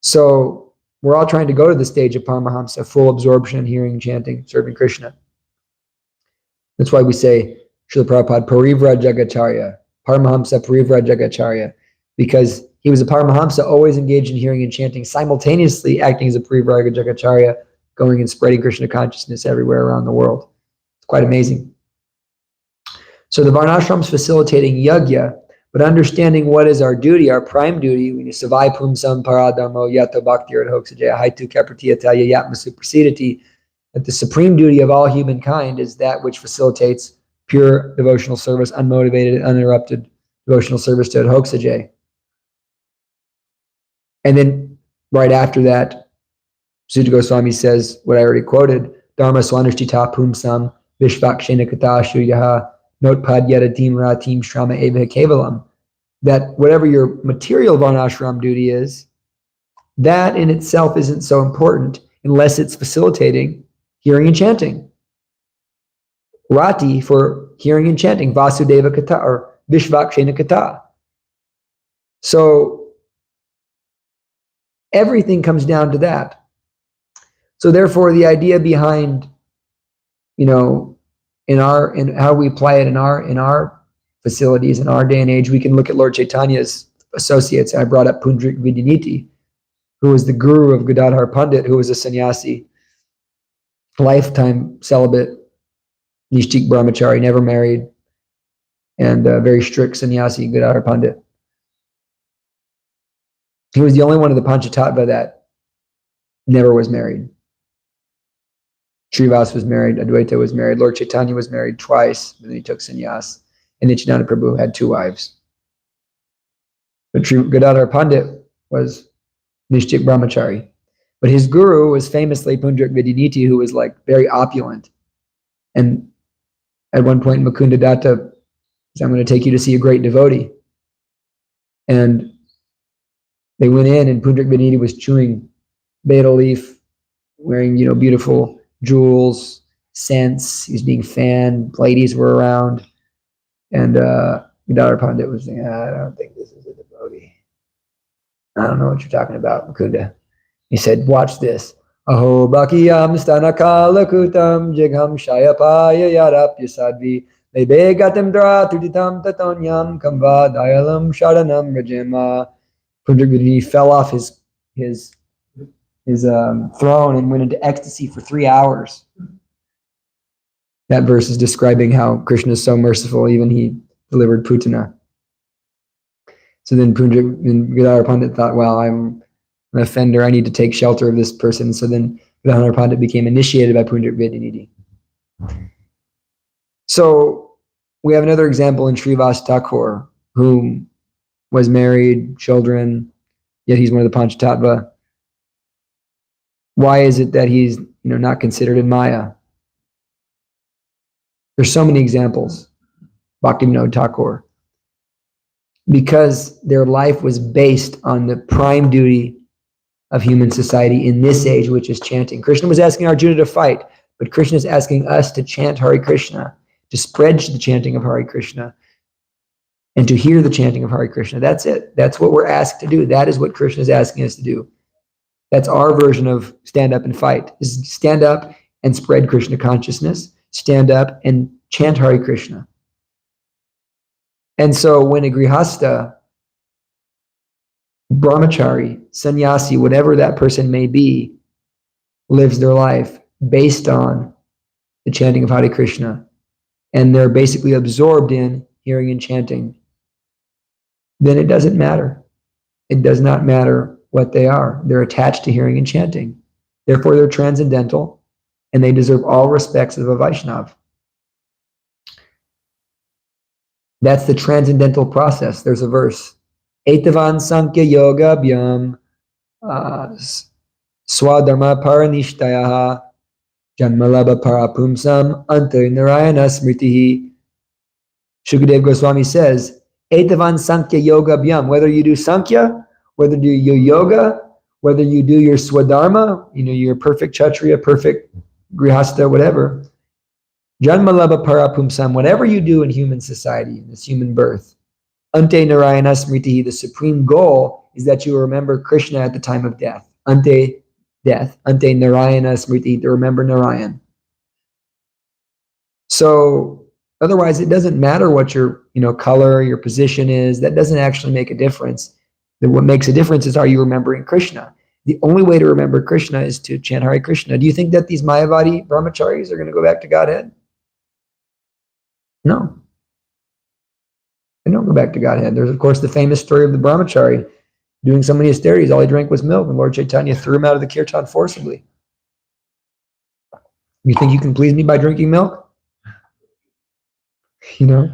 So we're all trying to go to the stage of Paramahamsa, full absorption, hearing, chanting, serving Krishna. That's why we say, Srila Prabhupada, Parivra Jagacharya, Paramahamsa Parivra Jagacharya, because he was a Paramahamsa, always engaged in hearing and chanting, simultaneously acting as a Parivra Jagacharya, going and spreading Krishna consciousness everywhere around the world. It's quite amazing. So the Varnashram is facilitating yajna, but understanding what is our duty, our prime duty, we need savai pumsam paradharmo yato bhakti ardhoksajaya haitu kapratiyataya yatma suprasidati, that the supreme duty of all humankind is that which facilitates pure devotional service, unmotivated, uninterrupted devotional service to Adhoksajay. And then right after that, Sutta Goswami says what I already quoted, Dharma swanushtita pumsam vishvakshena katashu yaha notpad yadatim ratim shrama eva kevalam. That whatever your material varnashram duty is, that in itself isn't so important unless it's facilitating hearing and chanting. Rati for hearing and chanting, Vasudeva Kata or Vishvakshena Kata. So everything comes down to that. So therefore, the idea behind, in how we apply it in our facilities, in our day and age, we can look at Lord Chaitanya's associates. I brought up Pundrik Vidyaniti, who was the guru of Gadadhar Pandit, who was a sannyasi, lifetime celibate, Nishtik Brahmachari, never married, and a very strict sannyasi, Gadadhar Pandit. He was the only one of the Panchatattva that never was married. Srivas was married, Advaita was married, Lord Chaitanya was married twice, and then he took sannyas. And Nityananda Prabhu had 2 wives. But Gadadhar Pandit was Nishtik Brahmachari. But his guru was famously Pundrik Vidyaniti, who was like very opulent. And at one point, Mukunda Datta said, I'm going to take you to see a great devotee. And they went in, and Pundrik Vidyaniti was chewing betel leaf, wearing, beautiful jewels, scents. He was being fanned. Ladies were around. And Gadadhar Pandit was saying, I don't think this is a devotee. I don't know what you're talking about, Mukunda. He said, watch this. Aho bakiyam stanakala kutam jigham shayapaya yarapya sadvi lebe gatam dra tuditam tatonyam kamva dayalam sharanam rajema. He fell off his throne and went into ecstasy for 3 hours. That verse is describing how Krishna is so merciful, even he delivered Putana. So then Gadadhar Pandit thought, well, I'm an offender, I need to take shelter of this person. So then Gadadhar Pandit became initiated by Pundrik Vidyaniti. So we have another example in Srivas Thakur, who was married, children, yet he's one of the Panchatattva. Why is it that he's not considered in Maya? There's so many examples. Bhaktivinoda Thakur. Because their life was based on the prime duty of human society in this age, which is chanting. Krishna was asking Arjuna to fight, but Krishna is asking us to chant Hare Krishna, to spread the chanting of Hare Krishna, and to hear the chanting of Hare Krishna. That's it. That's what we're asked to do. That is what Krishna is asking us to do. That's our version of stand up and fight, is stand up and spread Krishna consciousness, stand up and chant Hare Krishna. And so when a grihasta, brahmachari, sannyasi, whatever that person may be, lives their life based on the chanting of Hare Krishna, and they're basically absorbed in hearing and chanting, then it doesn't matter. It does not matter what they are. They're attached to hearing and chanting. Therefore, they're transcendental, and they deserve all respects of a Vaishnav. That's the transcendental process. There's a verse. Etavan Sankhya Yoga Bhyam Swadharma Paranishtayaha Janmalabha Parapumsam Ante Narayana Smritihi. Shukadev Goswami says, Etavan Sankhya Yoga Bhyam, whether you do Sankhya, whether you do yoga, whether you do your Swadharma, your perfect Kshatriya, perfect Grihasta, whatever, Janmalabha Parapumsam, whatever you do in human society, in this human birth, Ante Narayana Smritihi, the supreme goal is that you remember Krishna at the time of death. Ante, death. Ante Narayana Smritihi, to remember Narayan. So otherwise, it doesn't matter what your color, your position is. That doesn't actually make a difference. What makes a difference is, are you remembering Krishna? The only way to remember Krishna is to chant Hare Krishna. Do you think that these Mayavadi brahmacharis are going to go back to Godhead? No. They don't go back to Godhead. There's, of course, the famous story of the brahmachari doing so many austerities. All he drank was milk, and Lord Chaitanya threw him out of the kirtan forcibly. You think you can please me by drinking milk? You know?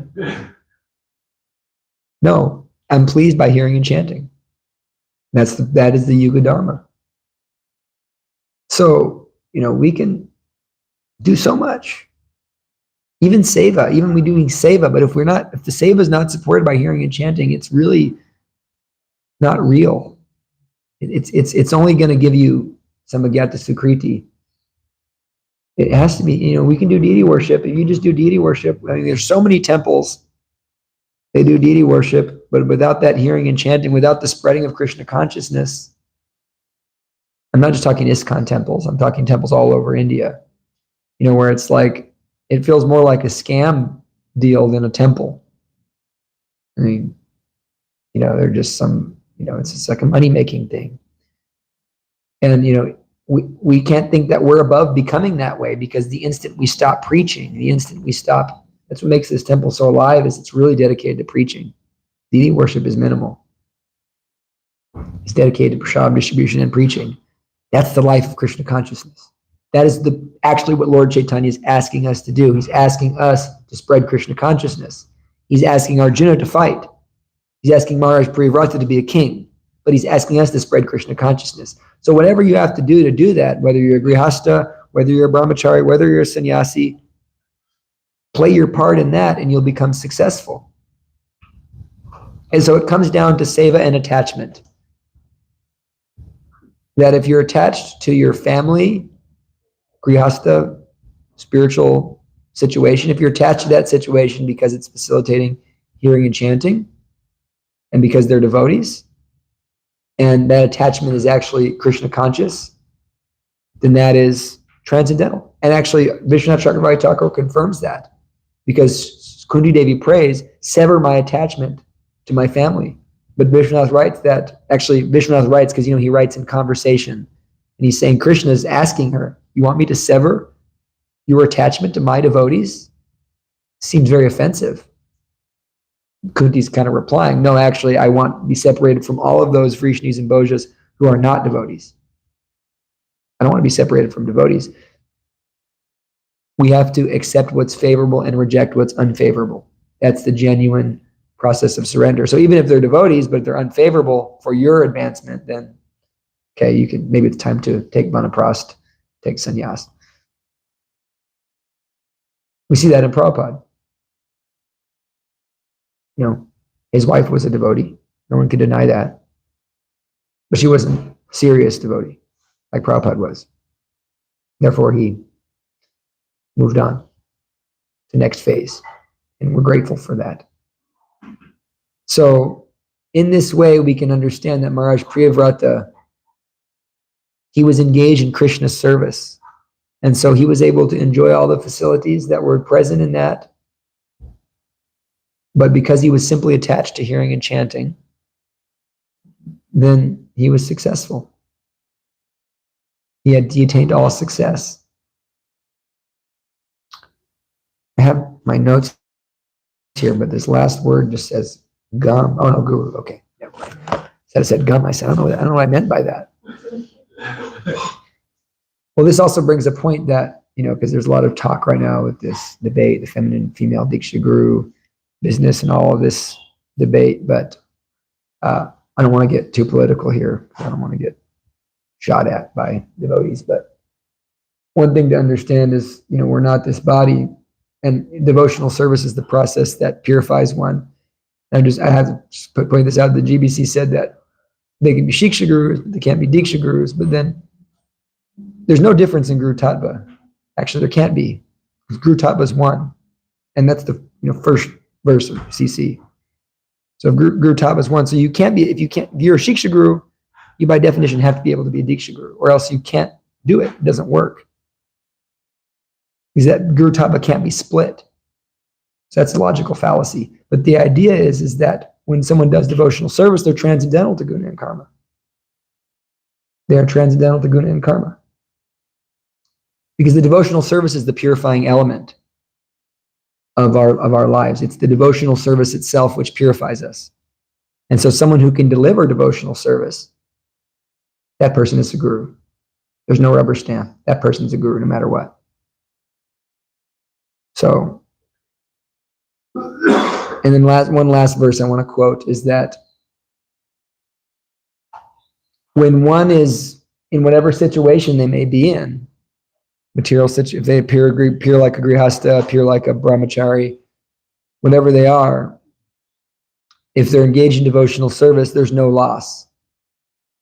No, I'm pleased by hearing and chanting. That is the Yuga Dharma. So, we can do so much. Even seva, even we doing seva, but if the seva is not supported by hearing and chanting, it's really not real. It's only going to give you some agyata sukriti. It has to be, we can do deity worship. If you just do deity worship, I mean, there's so many temples, they do deity worship, but without that hearing and chanting, without the spreading of Krishna consciousness, I'm not just talking ISKCON temples, I'm talking temples all over India, where it's like, it feels more like a scam deal than a temple. I mean, they're just it's just like a money-making thing. And, we can't think that we're above becoming that way, because the instant we stop preaching, that's what makes this temple so alive, is it's really dedicated to preaching. Deity worship is minimal. It's dedicated to prasad distribution and preaching. That's the life of Krishna consciousness. That is actually what Lord Chaitanya is asking us to do. He's asking us to spread Krishna consciousness. He's asking Arjuna to fight. He's asking Maharaj Priyavrata to be a king. But he's asking us to spread Krishna consciousness. So whatever you have to do that, whether you're a grihasta, whether you're a brahmachari, whether you're a sannyasi, play your part in that and you'll become successful. And so it comes down to seva and attachment. That if you're attached to your family, grihasta, spiritual situation, if you're attached to that situation because it's facilitating hearing and chanting, and because they're devotees, and that attachment is actually Krishna conscious, then that is transcendental. And actually, Vishwanath Chakravarti Thakur confirms that, because Kundi Devi prays, sever my attachment to my family. But Vishwanath writes because he writes in conversation, and he's saying Krishna is asking her, you want me to sever your attachment to my devotees? Seems very offensive. Kunti's kind of replying, no, actually, I want to be separated from all of those Vrishnis and Bhojas who are not devotees. I don't want to be separated from devotees. We have to accept what's favorable and reject what's unfavorable. That's the genuine process of surrender. So even if they're devotees, but if they're unfavorable for your advancement, then, okay, maybe it's time to take Vanaprast, take sannyas. We see that in Prabhupada. His wife was a devotee. No one can deny that. But she wasn't a serious devotee, like Prabhupada was. Therefore, he moved on to the next phase. And we're grateful for that. So, in this way, we can understand that Maharaj Priyavrata, he was engaged in Krishna's service. And so he was able to enjoy all the facilities that were present in that. But because he was simply attached to hearing and chanting, then he was successful. He attained all success. I have my notes here, but this last word just says gum. Oh no, guru. Okay, never mind. Instead it said gum. I said, I don't know what I meant by that. Well, this also brings a point that, because there's a lot of talk right now with this debate, the feminine female Diksha Guru business and all of this debate, but I don't want to get too political here. I don't want to get shot at by devotees, but one thing to understand is, we're not this body, and devotional service is the process that purifies one. And I have to point this out. The GBC said that they can be Shiksha Gurus, but they can't be Diksha Gurus, but then there's no difference in Guru Tattva. Actually, there can't be, because Guru Tattva is one, and that's the first verse of CC. So Guru Tattva is one. So you can't be, if you're a Shiksha Guru, you by definition have to be able to be a Diksha Guru, or else you can't do it. It doesn't work. Because that Guru Tattva can't be split. So that's a logical fallacy. But the idea is that when someone does devotional service, they're transcendental to guna and karma. They are transcendental to guna and karma. Because the devotional service is the purifying element of our lives. It's the devotional service itself which purifies us. And so someone who can deliver devotional service, that person is a guru. There's no rubber stamp. That person's a guru no matter what. So And then one last verse I want to quote is that when one is in whatever situation they may be in, material situation, if they appear like a grihasta, appear like a brahmachari, whatever they are, if they're engaged in devotional service, there's no loss.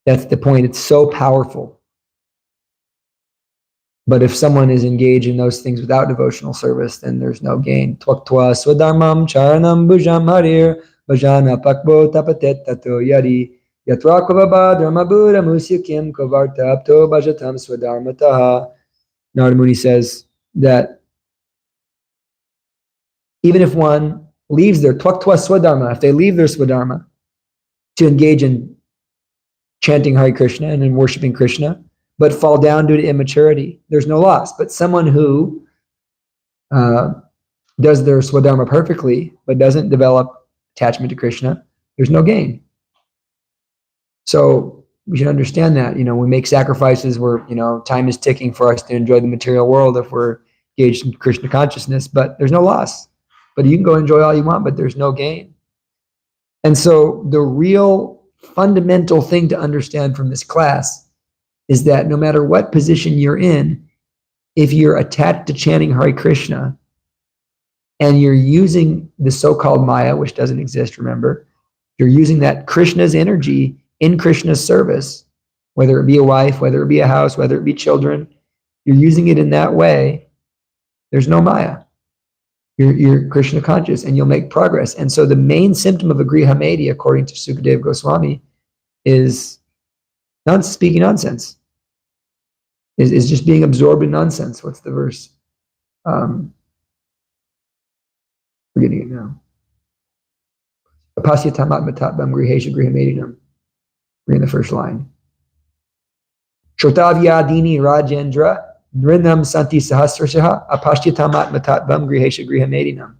That's the point. It's so powerful. But if someone is engaged in those things without devotional service, then there's no gain. Tvaktva swadharmam charanam bhujam harir bhajana pakbo tapatet tato yadi yatra kvava dharmabura musyakim kavarta apto bhajatam swadharmataha. Narada Muni says that even if one leaves their tvaktva swadharma, if they leave their swadharma to engage in chanting Hare Krishna and in worshiping Krishna, but fall down due to immaturity, there's no loss. But someone who does their swadharma perfectly, but doesn't develop attachment to Krishna, there's no gain. So we should understand that, we make sacrifices where, time is ticking for us to enjoy the material world if we're engaged in Krishna consciousness, but there's no loss. But you can go enjoy all you want, but there's no gain. And so the real fundamental thing to understand from this class is that no matter what position you're in, if you're attached to chanting Hare Krishna and you're using the so-called Maya, which doesn't exist, remember, you're using that Krishna's energy in Krishna's service, whether it be a wife, whether it be a house, whether it be children, you're using it in that way, there's no Maya. You're Krishna conscious and you'll make progress. And so the main symptom of a Grihamedi, according to Sukadeva Goswami, is not speaking nonsense. Is just being absorbed in nonsense. What's the verse? Forgetting it now. Apasya tamat matatvam grihesha grihamedinam. We're in the first line. Shotavyadini Rajendra Nrinam Santi Sahasrashaha Apashya tamat matatvam grihesha grihamedinam.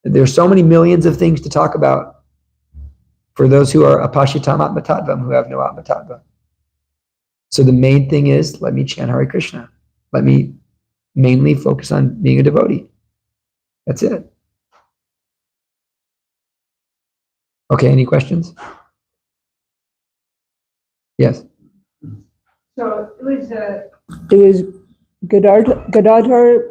There's so many millions of things to talk about for those who are apashya tamat matatvam, who have no atmatattva. So the main thing is, let me chant Hare Krishna. Let me mainly focus on being a devotee. That's it. Okay, any questions? Yes. So it was Gadadhar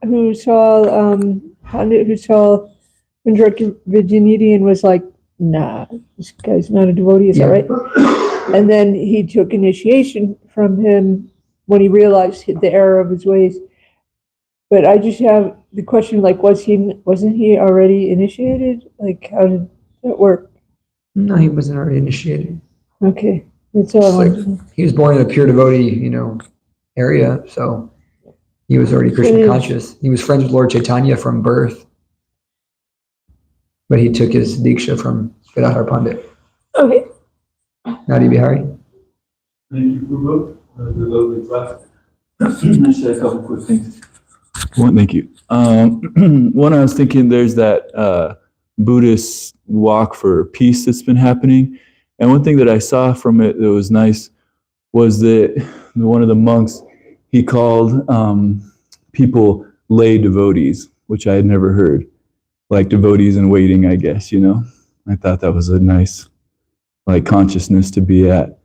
who saw Pandit Vijayanidhi and was like, nah, this guy's not a devotee, is that right? And then he took initiation from him when he realized the error of his ways. But I just have the question, like, wasn't he already initiated? Like, how did that work? No, he wasn't already initiated. Okay, that's all I wanted to know. He was born in a pure devotee, area, so he was already Krishna conscious. He was friends with Lord Chaitanya from birth, but he took his diksha from Gadadhar Pandit. Okay. Nadi Bihari. Thank you for the lovely class. I said a couple quick things. One, thank you. One, I was thinking there's that Buddhist walk for peace that's been happening. And one thing that I saw from it that was nice was that one of the monks, he called people lay devotees, which I had never heard. Like devotees in waiting, I guess, I thought that was a nice consciousness to be at.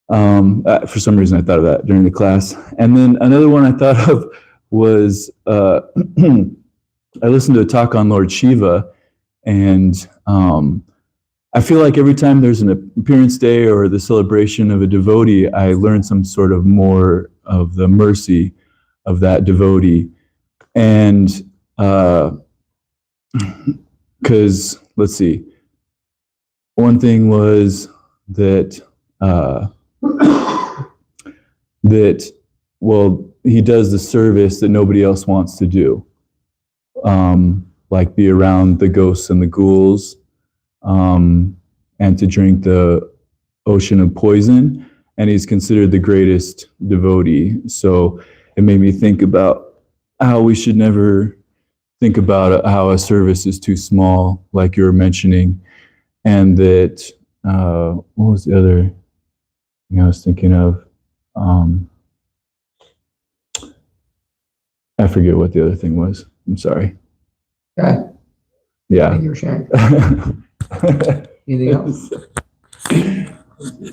For some reason I thought of that during the class. And then another one I thought of was, I listened to a talk on Lord Shiva, and I feel like every time there's an appearance day or the celebration of a devotee, I learn some sort of more of the mercy of that devotee. And because, let's see, one thing was that he does the service that nobody else wants to do, like be around the ghosts and the ghouls, and to drink the ocean of poison, and he's considered the greatest devotee. So it made me think about how we should never think about how a service is too small, like you were mentioning, and that, what was the other thing I was thinking of? I forget what the other thing was. I'm sorry. Okay. Yeah. Thank you for sharing. Anything else?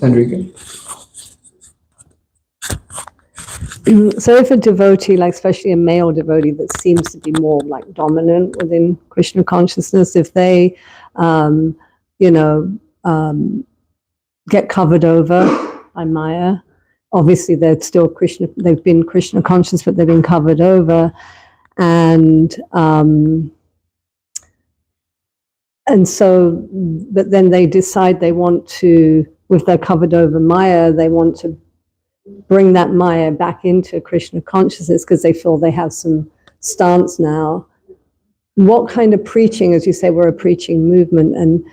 Andrika? So if a devotee, like especially a male devotee that seems to be more like dominant within Krishna consciousness, if they, get covered over by Maya, obviously they're still Krishna, they've been Krishna conscious, but they've been covered over. And so, but then they decide they want to, if they're covered over Maya, they want to bring that Maya back into Krishna consciousness because they feel they have some stance now. What kind of preaching, as you say, we're a preaching movement, and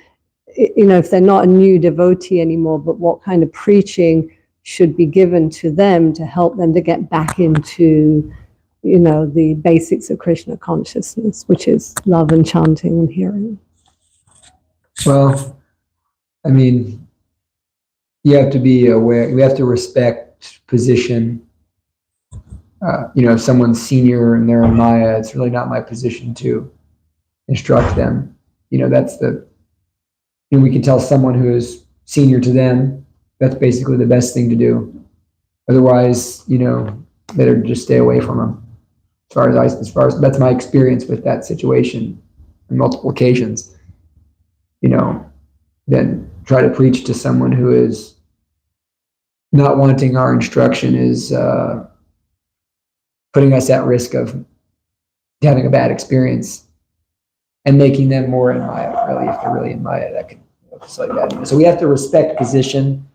if they're not a new devotee anymore, but what kind of preaching should be given to them to help them to get back into, the basics of Krishna consciousness, which is love and chanting and hearing? Well, I mean, you have to be aware, we have to respect position. If someone's senior and they're in Maya, it's really not my position to instruct them. That's we can tell someone who is senior to them, that's basically the best thing to do. Otherwise, better just stay away from them. As far as that's my experience with that situation on multiple occasions. Then try to preach to someone who is not wanting our instruction is putting us at risk of having a bad experience and making them more in Maya. Really, if they're really in Maya, that could just like that. So we have to respect position.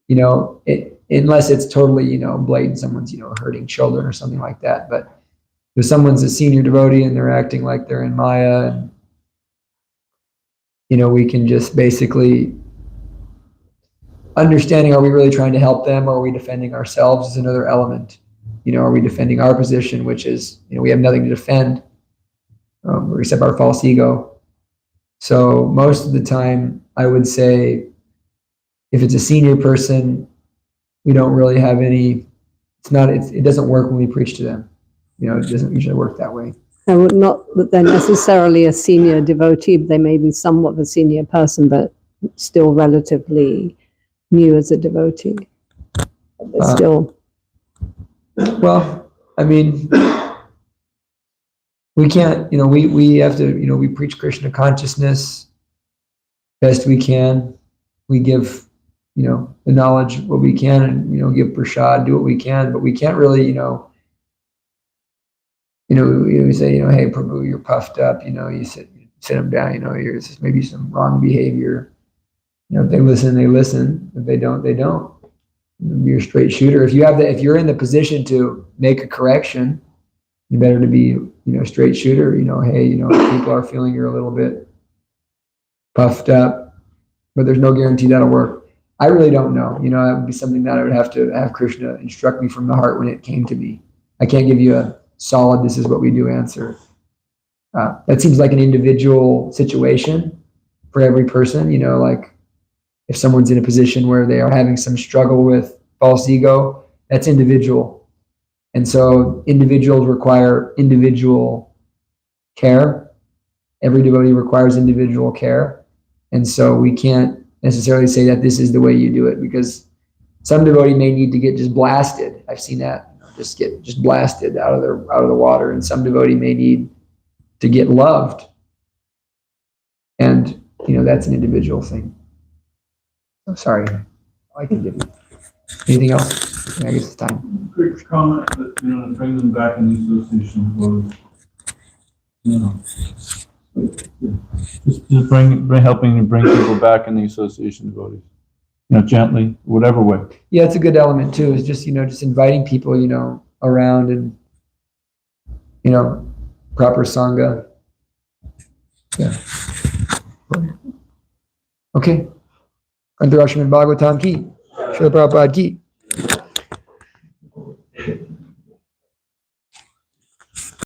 Unless it's totally blatant, someone's hurting children or something like that. But if someone's a senior devotee and they're acting like they're in Maya, and we can just basically understanding, are we really trying to help them, or are we defending ourselves is another element. Are we defending our position, which is, we have nothing to defend except our false ego. So most of the time, I would say, if it's a senior person, we don't really have any, it doesn't work when we preach to them. It doesn't usually work that way. And not that they're necessarily a senior devotee, but they may be somewhat of a senior person, but still relatively new as a devotee. But still. Well, I mean, we can't, we have to, we preach Krishna consciousness best we can. We give, the knowledge what we can, and, give prasad, do what we can, but we can't really, we say, hey, Prabhu, you're puffed up, you sit them down, there's maybe some wrong behavior. If they listen, they listen. If they don't, they don't. You're a straight shooter. If you're in the position to make a correction, you better to be, straight shooter. Hey, people are feeling you're a little bit puffed up, but there's no guarantee that'll work. I really don't know. That would be something that I would have to have Krishna instruct me from the heart when it came to me. I can't give you a solid, this is what we do answer. That seems like an individual situation for every person. Like if someone's in a position where they are having some struggle with false ego, that's individual. And so individuals require individual care. Every devotee requires individual care. And so we can't necessarily say that this is the way you do it, because some devotee may need to get just blasted. I've seen that, just get blasted out of the water. And some devotee may need to get loved. And, that's an individual thing. I'm sorry. I can give you. Anything else? I guess it's time. Quick comment that, bring them back in the association was, just helping to bring people back in the association devotees. Gently, whatever way. Yeah, it's a good element too, is just, just inviting people, around and, proper sangha. Yeah. Okay. Srimad Bhagavatam ki. Srila Prabhupada ki.